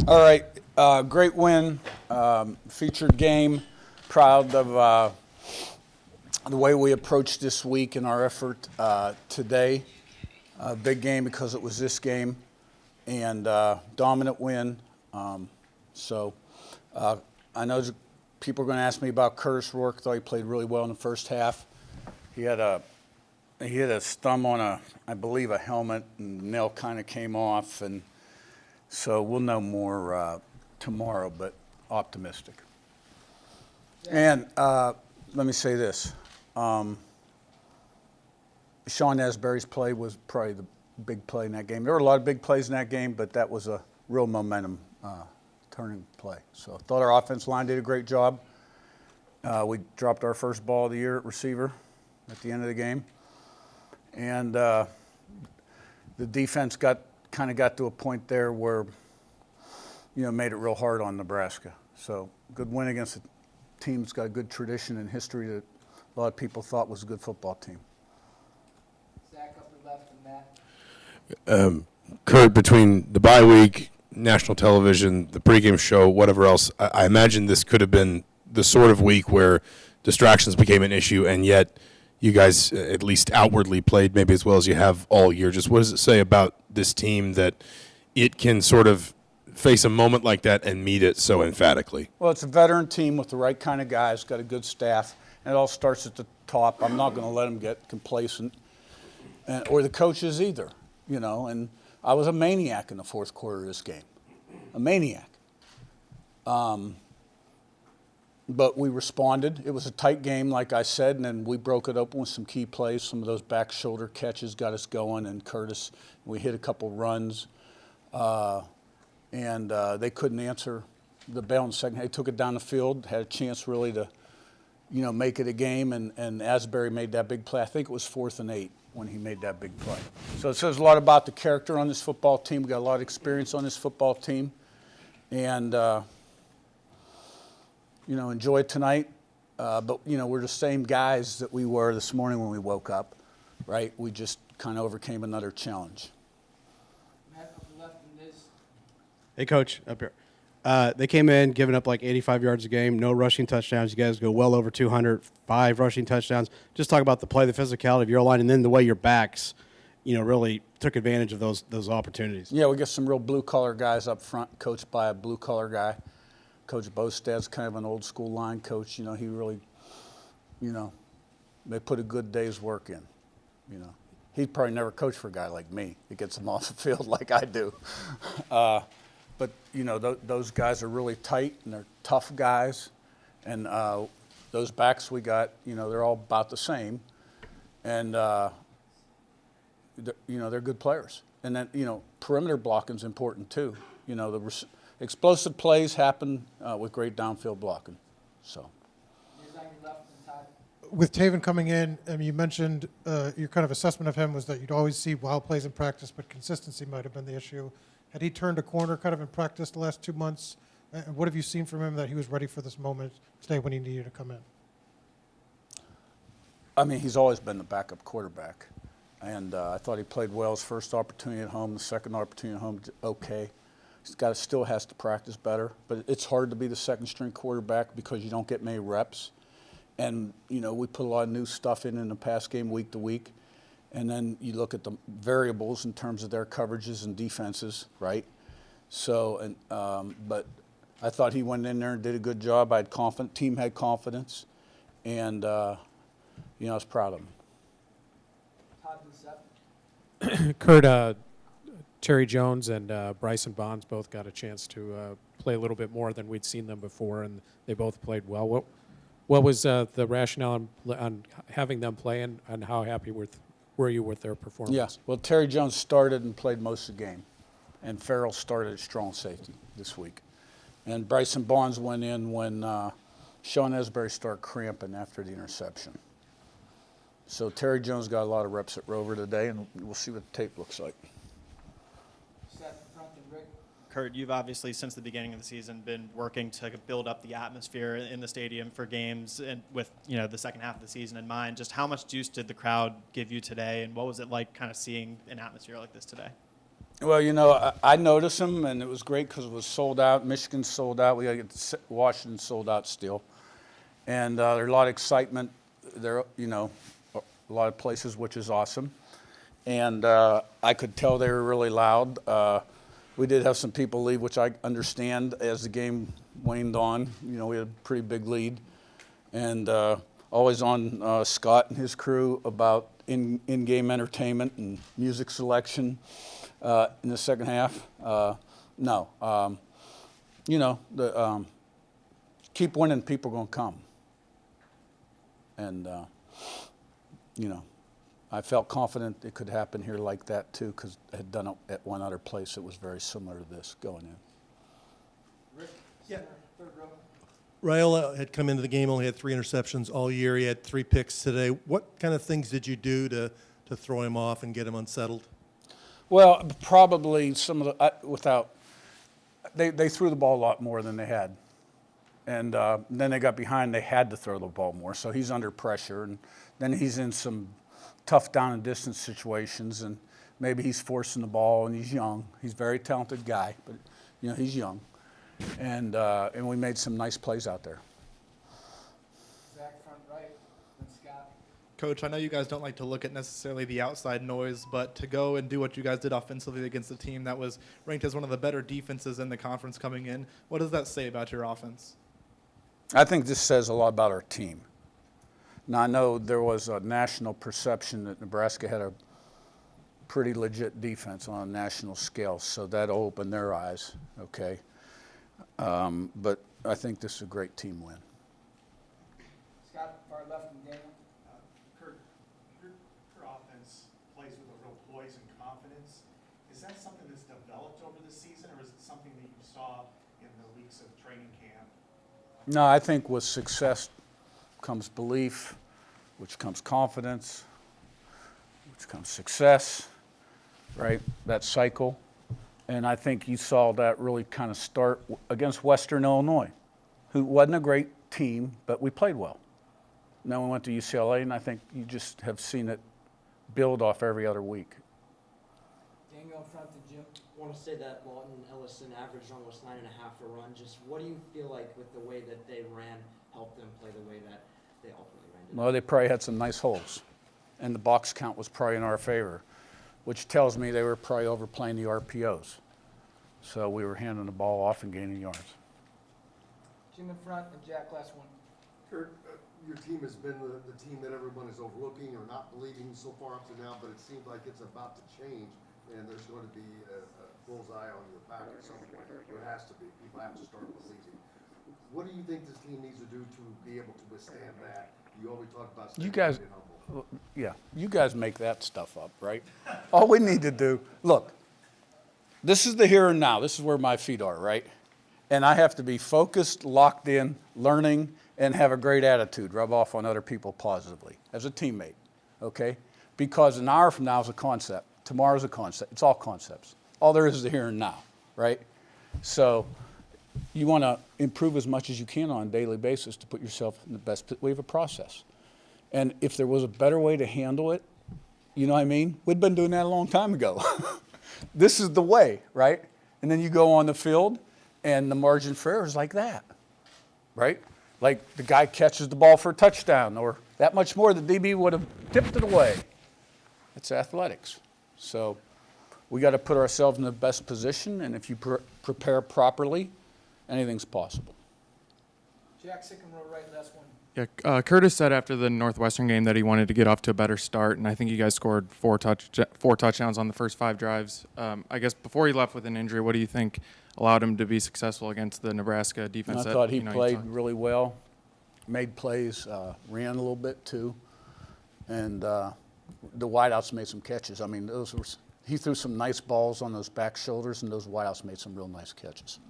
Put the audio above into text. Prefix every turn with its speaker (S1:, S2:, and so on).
S1: All right, great win, featured game. Proud of the way we approached this week in our effort today. Big game because it was this game, and dominant win. So I know people are going to ask me about Curtis Rourke. Thought he played really well in the first half. He had a thumb on I believe a helmet, and the nail kind of came off, and so we'll know more tomorrow, but optimistic. And let me say this. Sean Asbury's play was probably the big play in that game. There were a lot of big plays in that game, but that was a real momentum turning play. So I thought our offensive line did a great job. We dropped our first ball of the year at receiver at the end of the game. And the defense got to a point there where, made it real hard on Nebraska. So good win against a team that's got a good tradition and history that a lot of people thought was a good football team.
S2: Zach, upper left, and Matt.
S3: Curt, between the bye week, national television, the pregame show, whatever else, I imagine this could have been the sort of week where distractions became an issue, and yet you guys, at least outwardly, played maybe as well as you have all year. Just what does it say about this team that it can sort of face a moment like that and meet it so emphatically?
S1: Well, it's a veteran team with the right kind of guys, got a good staff, and it all starts at the top. I'm not going to let them get complacent, or the coaches either, and I was a maniac in the fourth quarter of this game, a maniac. But we responded. It was a tight game, like I said, and then we broke it open with some key plays. Some of those back shoulder catches got us going, and Curtis, we hit a couple runs, and they couldn't answer the bell in the second. They took it down the field, had a chance really to, make it a game, and Asbury made that big play. I think it was 4th and 8 when he made that big play. So it says a lot about the character on this football team. We got a lot of experience on this football team, and enjoy it tonight. But, we're the same guys that we were this morning when we woke up, right? We just kind of overcame another challenge.
S2: Matt, upper left, and Liz.
S4: Hey, Coach, up here. They came in giving up like 85 yards a game, no rushing touchdowns. You guys go well over 200, 5 rushing touchdowns. Just talk about the play, the physicality of your line, and then the way your backs, really took advantage of those opportunities.
S1: Yeah, we got some real blue-collar guys up front, coached by a blue-collar guy. Coach Bostad's kind of an old-school line coach. He really, they put a good day's work in, He'd probably never coach for a guy like me that gets him off the field like I do. But, those guys are really tight, and they're tough guys. And those backs we got, they're all about the same. And, they're good players. And then, perimeter blocking's important too. Explosive plays happen with great downfield blocking. So.
S2: Liz on your left, and Todd.
S5: With Taven coming in, you mentioned your kind of assessment of him was that you'd always see wild plays in practice, but consistency might have been the issue. Had he turned a corner kind of in practice the last 2 months? And what have you seen from him that he was ready for this moment today when he needed to come in?
S1: I mean, he's always been the backup quarterback. And I thought he played well his first opportunity at home, the second opportunity at home, okay. Still has to practice better, but it's hard to be the second string quarterback because you don't get many reps. And, we put a lot of new stuff in the pass game week to week. And then you look at the variables in terms of their coverages and defenses, right? So, but I thought he went in there and did a good job. Team had confidence, and, I was proud of him.
S2: Todd and Seth.
S6: Curt, Terry Jones and Bryson Bonds both got a chance to play a little bit more than we'd seen them before, and they both played well. What was the rationale on having them play, and how happy were you with their performance?
S1: Yeah, well, Terry Jones started and played most of the game, and Farrell started at strong safety this week. And Bryson Bonds went in when Sean Asbury started cramping after the interception. So Terry Jones got a lot of reps at Rover today, and we'll see what the tape looks like.
S2: Seth in front, and Rick.
S7: Curt, you've obviously, since the beginning of the season, been working to build up the atmosphere in the stadium for games, and with the second half of the season in mind. Just how much juice did the crowd give you today, and what was it like kind of seeing an atmosphere like this today?
S1: Well, you know, I noticed them, and it was great because it was sold out. Michigan sold out. We got to get Washington sold out still. And there's a lot of excitement there, you know, a lot of places, which is awesome. And I could tell they were really loud. We did have some people leave, which I understand as the game waned on. You know, we had a pretty big lead. And always on Scott and his crew about in-game entertainment and music selection in the second half. No. You know, keep winning, people are going to come. And, you know, I felt confident it could happen here like that too, because I had done it at one other place that was very similar to this going in.
S2: Rick,
S8: Yeah.
S2: center, third row.
S8: Raiola had come into the game, only had 3 interceptions all year. He had 3 picks today. What kind of things did you do to throw him off and get him unsettled?
S1: Well, probably some of the they threw the ball a lot more than they had, and then they got behind. They had to throw the ball more, so he's under pressure, and then he's in some tough down and distance situations, and maybe he's forcing the ball, and he's young. He's a very talented guy, but you know he's young, and we made some nice plays out there.
S2: Zach, front right, then Scott.
S9: Coach, I know you guys don't like to look at necessarily the outside noise, but to go and do what you guys did offensively against a team that was ranked as one of the better defenses in the conference coming in, what does that say about your offense?
S1: I think this says a lot about our team. Now, I know there was a national perception that Nebraska had a pretty legit defense on a national scale, so that opened their eyes, okay? But I think this is a great team win.
S2: Scott, far left, and Daniel.
S10: Curt, your offense plays with a real poise and confidence. Is that something that's developed over the season, or is it something that you saw in the weeks of training camp?
S1: No, I think with success comes belief, which comes confidence, which comes success, right? That cycle. And I think you saw that really kind of start against Western Illinois, who wasn't a great team, but we played well. And then we went to UCLA, and I think you just have seen it build off every other week.
S2: Daniel in front, and Jim.
S11: I want to say that Lawton Ellison averaged almost 9.5 a run. Just what do you feel like with the way that they ran helped them play the way that they ultimately ran?
S1: Well, they probably had some nice holes, and the box count was probably in our favor, which tells me they were probably overplaying the RPOs. So we were handing the ball off and gaining yards.
S2: Jim in front, and Jack, last one.
S12: Curt, your team has been the team that everyone is overlooking or not believing so far up to now, but it seems like it's about to change, and there's going to be a bullseye on your back at some point. There has to be. People have to start believing. What do you think this team needs to do to be able to withstand that? You always talk about
S1: You guys,
S12: being humble.
S1: yeah, you guys make that stuff up, right? All we need to do, look, this is the here and now. This is where my feet are, right? And I have to be focused, locked in, learning, and have a great attitude, rub off on other people positively as a teammate, okay? Because an hour from now is a concept. Tomorrow's a concept. It's all concepts. All there is the here and now, right? So you want to improve as much as you can on a daily basis to put yourself in the best. We have a process. And if there was a better way to handle it, you know what I mean? We'd been doing that a long time ago. This is the way, right? And then you go on the field, and the margin for error is like that, right? Like the guy catches the ball for a touchdown, or that much more, the DB would have tipped it away. It's athletics. So we got to put ourselves in the best position, and if you prepare properly, anything's possible.
S2: Jack, second row right, last one.
S13: Yeah, Curtis said after the Northwestern game that he wanted to get off to a better start, and I think you guys scored four touchdowns on the first 5 drives. I guess before he left with an injury, what do you think allowed him to be successful against the Nebraska defense?
S1: I thought he played really well, made plays, ran a little bit too, and the wideouts made some catches. I mean, he threw some nice balls on those back shoulders, and those wideouts made some real nice catches.